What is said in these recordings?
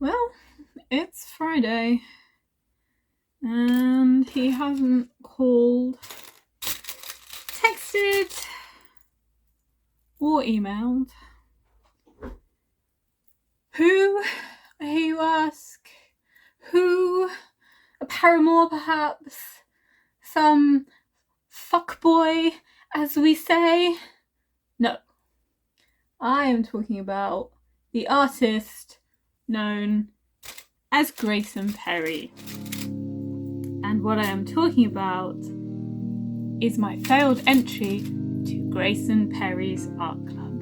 Well, it's Friday and he hasn't called, texted, or emailed. Who, you ask? Who? A paramour, perhaps? Some fuckboy, as we say? No. I am talking about the artist known as Greyson Perry. And what I am talking about is my failed entry to Greyson Perry's art club.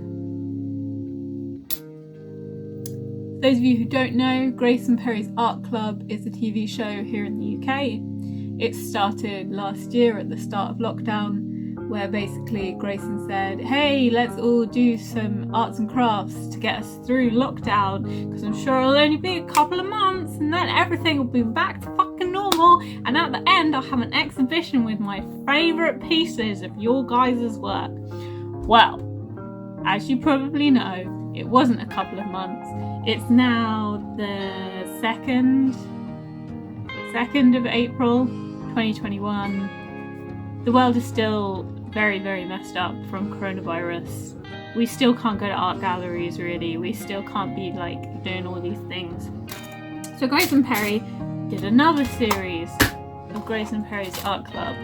For those of you who don't know, Greyson Perry's art club is a TV show here in the UK. It started last year at the start of lockdown, where basically Greyson said, hey, let's all do some arts and crafts to get us through lockdown, because I'm sure it'll only be a couple of months and then everything will be back to fucking normal, and at the end I'll have an exhibition with my favourite pieces of your guys' work. Well, as you probably know, it wasn't a couple of months. It's now the 2nd of April 2021. The world is still very, very messed up from coronavirus. We still can't go to art galleries, really. We still can't be like doing all these things. So Greyson Perry did another series of Greyson Perry's art club.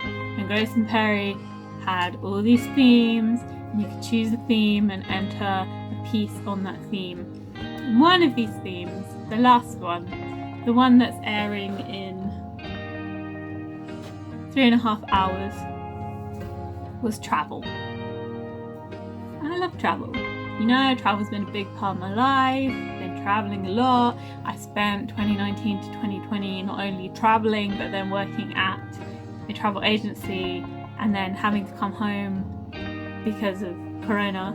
And Greyson Perry had all these themes, and you could choose a theme and enter a piece on that theme. And one of these themes, the last one, the one that's airing in 3.5 hours, was travel. And I love travel. You know, travel's been a big part of my life. Been traveling a lot. I spent 2019 to 2020 not only traveling, but then working at a travel agency and then having to come home because of Corona.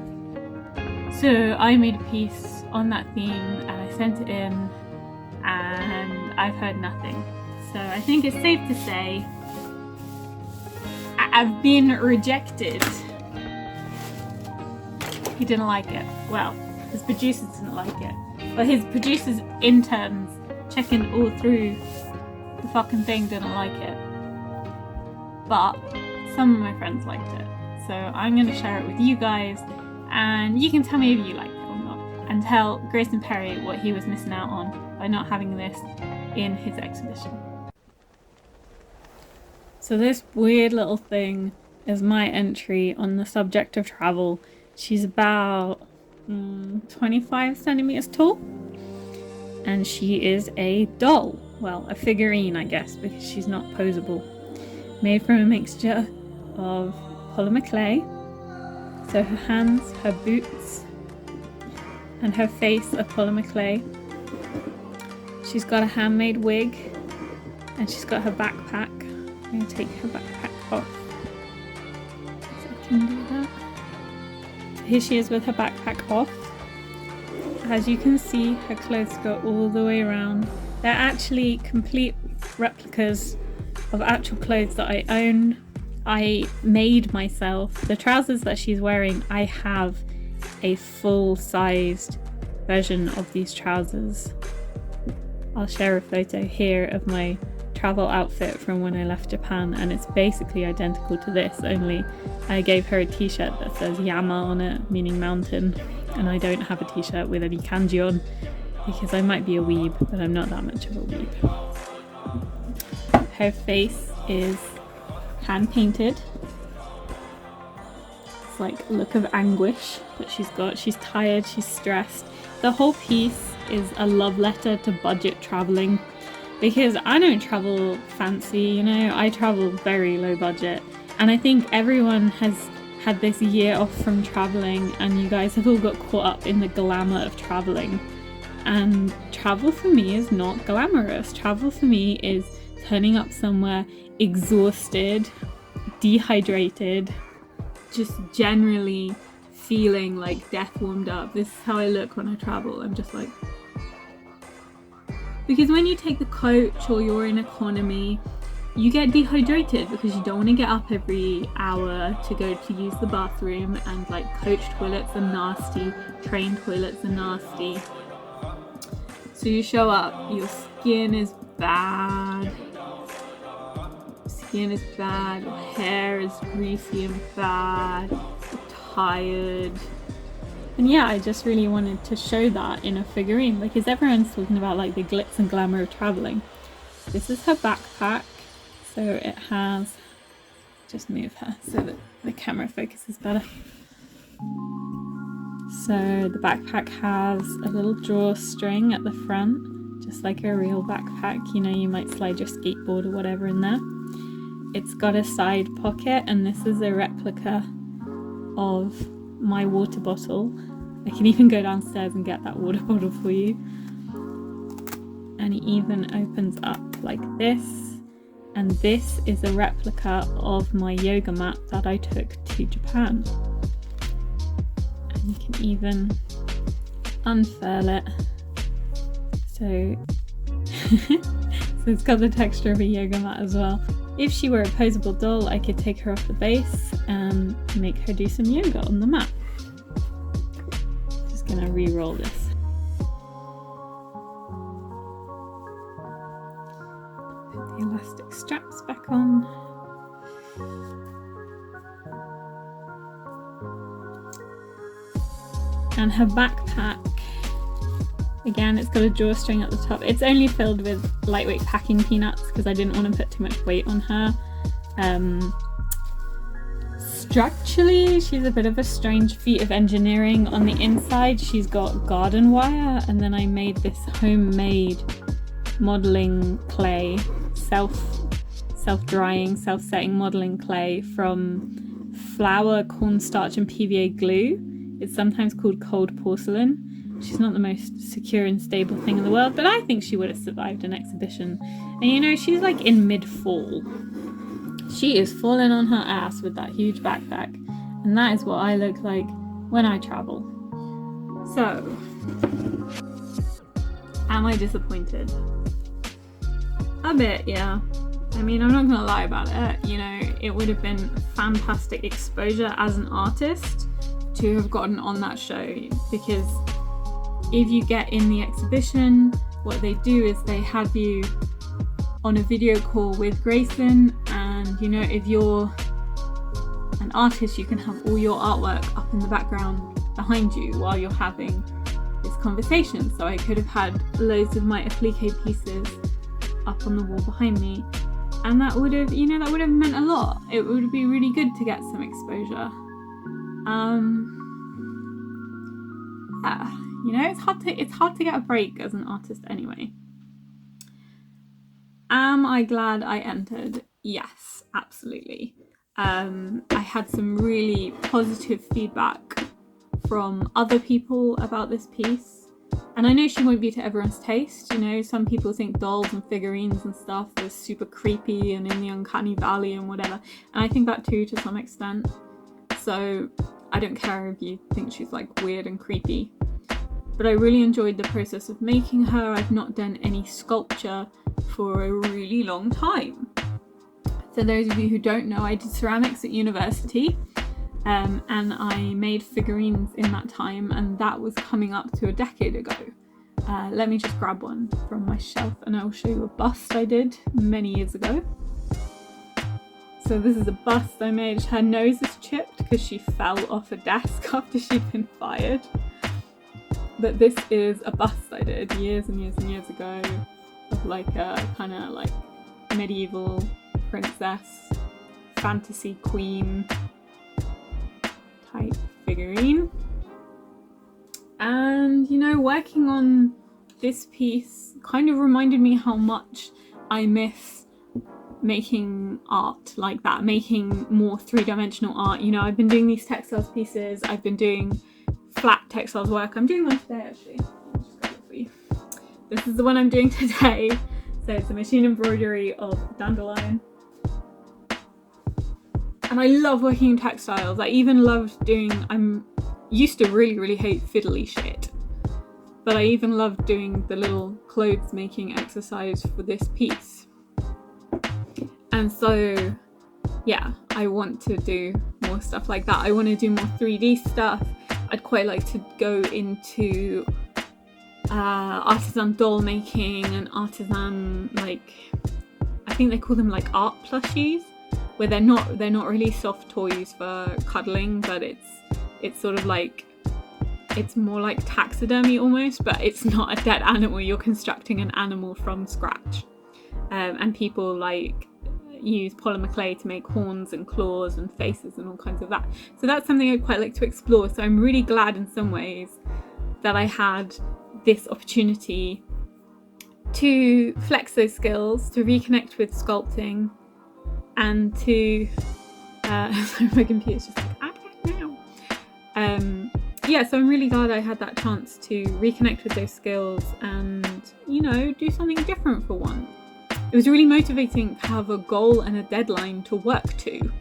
So I made a piece on that theme and I sent it in, and I've heard nothing. So I think it's safe to say I've been rejected. He didn't like it. Well, his producers didn't like it. But his producers' interns checking all through the fucking thing didn't like it. But some of my friends liked it. So I'm going to share it with you guys, and you can tell me if you like it or not, and tell Greyson Perry what he was missing out on by not having this in his exhibition. So this weird little thing is my entry on the subject of travel. She's about 25 centimeters tall, and she is a doll. Well, a figurine, I guess, because she's not posable. Made from a mixture of polymer clay. So her hands, her boots, and her face are polymer clay. She's got a handmade wig, and she's got her backpack. I'm going to take her backpack off so I can do that. So here she is with her backpack off. As you can see, her clothes go all the way around. They're actually complete replicas of actual clothes that I own. I made myself. The trousers that she's wearing, I have a full-sized version of these trousers. I'll share a photo here of my travel outfit from when I left Japan, and it's basically identical to this, only I gave her a t-shirt that says Yama on it, meaning mountain, and I don't have a t-shirt with any kanji on because I might be a weeb, but I'm not that much of a weeb. Her face is hand painted. It's like a look of anguish that she's got. She's tired, she's stressed. The whole piece is a love letter to budget traveling, because I don't travel fancy, you know, I travel very low budget. And I think everyone has had this year off from traveling, and you guys have all got caught up in the glamour of traveling. And travel for me is not glamorous. Travel for me is turning up somewhere exhausted, dehydrated, just generally feeling like death warmed up. This is how I look when I travel. I'm just like... Because when you take the coach or you're in economy, you get dehydrated because you don't want to get up every hour to go to use the bathroom, and like coach toilets are nasty, train toilets are nasty. So you show up, your skin is bad, your hair is greasy and bad, you're tired. And yeah, I just really wanted to show that in a figurine, because everyone's talking about like the glitz and glamour of traveling. This is her backpack. So it has, just move her so that the camera focuses better. So the backpack has a little drawstring at the front, just like a real backpack. You know, you might slide your skateboard or whatever in there. It's got a side pocket, and this is a replica of my water bottle. I can even go downstairs and get that water bottle for you. And it even opens up like this. And this is a replica of my yoga mat that I took to Japan. And you can even unfurl it. So, so it's got the texture of a yoga mat as well. If she were a posable doll, I could take her off the base and make her do some yoga on the mat. Just gonna re-roll this. Elastic straps back on. And her backpack, again, it's got a drawstring at the top. It's only filled with lightweight packing peanuts because I didn't want to put too much weight on her. Structurally, she's a bit of a strange feat of engineering. On the inside, she's got garden wire, and then I made this homemade modeling clay, self-drying, self-setting modeling clay from flour, cornstarch and PVA glue. It's sometimes called cold porcelain. She's not the most secure and stable thing in the world, but I think she would have survived an exhibition. And you know, she's like in mid-fall. She is falling on her ass with that huge backpack, and that is what I look like when I travel. So, am I disappointed? A bit, yeah. I mean, I'm not gonna lie about it. You know, it would have been fantastic exposure as an artist to have gotten on that show, because if you get in the exhibition, what they do is they have you on a video call with Greyson, and you know, if you're an artist, you can have all your artwork up in the background behind you while you're having this conversation. So I could have had loads of my applique pieces up on the wall behind me, and that would have, you know, that would have meant a lot. It would be really good to get some exposure. Yeah, you know, it's hard to get a break as an artist anyway. Am I glad I entered? Yes, absolutely. I had some really positive feedback from other people about this piece. And I know she won't be to everyone's taste. You know, some people think dolls and figurines and stuff are super creepy and in the uncanny valley and whatever. And I think that too, to some extent. So I don't care if you think she's like weird and creepy. But I really enjoyed the process of making her. I've not done any sculpture for a really long time. For those of you who don't know, I did ceramics at university. And I made figurines in that time, and that was coming up to a decade ago. Let me just grab one from my shelf and I'll show you a bust I did many years ago. So this is a bust I made. Her nose is chipped because she fell off a desk after she'd been fired. But this is a bust I did years and years and years ago of like a kind of like medieval princess, fantasy queen type figurine. And you know, working on this piece kind of reminded me how much I miss making art like that, making more three-dimensional art. You know, I've been doing these textiles pieces, I've been doing flat textiles work. I'm doing one today actually. I'll just grab it for you. This is the one I'm doing today. So it's a machine embroidery of dandelion. And I love working in textiles. I even loved doing, I'm used to really hate fiddly shit, but I even loved doing the little clothes making exercise for this piece. And so, yeah, I want to do more stuff like that. I want to do more 3D stuff. I'd quite like to go into artisan doll making and artisan, like, I think they call them like art plushies, where they're not really soft toys for cuddling, but it's sort of like, it's more like taxidermy almost, but it's not a dead animal. You're constructing an animal from scratch. And people like use polymer clay to make horns and claws and faces and all kinds of that. So that's something I'd quite like to explore. So I'm really glad in some ways that I had this opportunity to flex those skills, to reconnect with sculpting, and to sorry, my computer's just like, I don't know. Yeah, so I'm really glad I had that chance to reconnect with those skills and, you know, do something different for once. It was really motivating to have a goal and a deadline to work to,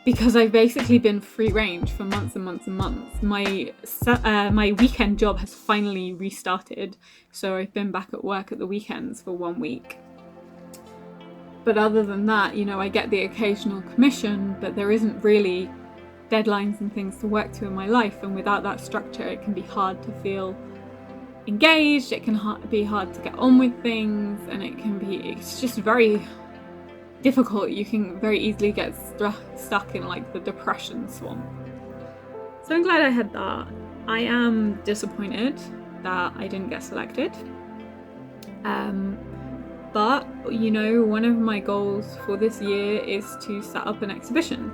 because I've basically been free range for months and months and months. My weekend job has finally restarted, so I've been back at work at the weekends for 1 week. But other than that, you know, I get the occasional commission, but there isn't really deadlines and things to work to in my life, and without that structure it can be hard to feel engaged, it can be hard to get on with things, and it's just very difficult. You can very easily get stuck in like the depression swamp. So I'm glad I had that. I am disappointed that I didn't get selected. But, you know, one of my goals for this year is to set up an exhibition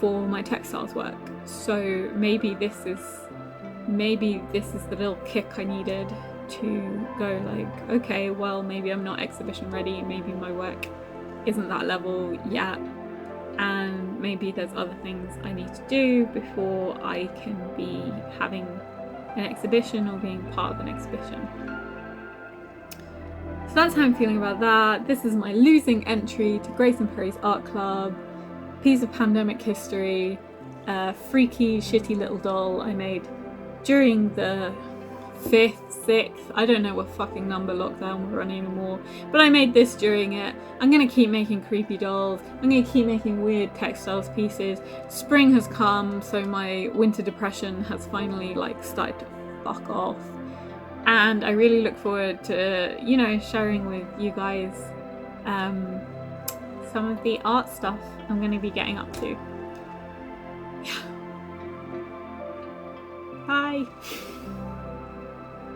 for my textiles work. So maybe this is the little kick I needed to go like, okay, well, maybe I'm not exhibition ready, maybe my work isn't that level yet, and maybe there's other things I need to do before I can be having an exhibition or being part of an exhibition. So that's how I'm feeling about that. This is my losing entry to Greyson Perry's art club, piece of pandemic history, a freaky, shitty little doll I made during the 5th, 6th, I don't know what fucking number lockdown we're on anymore, but I made this during it. I'm gonna keep making creepy dolls. I'm gonna keep making weird textiles pieces. Spring has come, so my winter depression has finally like started to fuck off. And I really look forward to, you know, sharing with you guys some of the art stuff I'm gonna be getting up to. Yeah. Bye.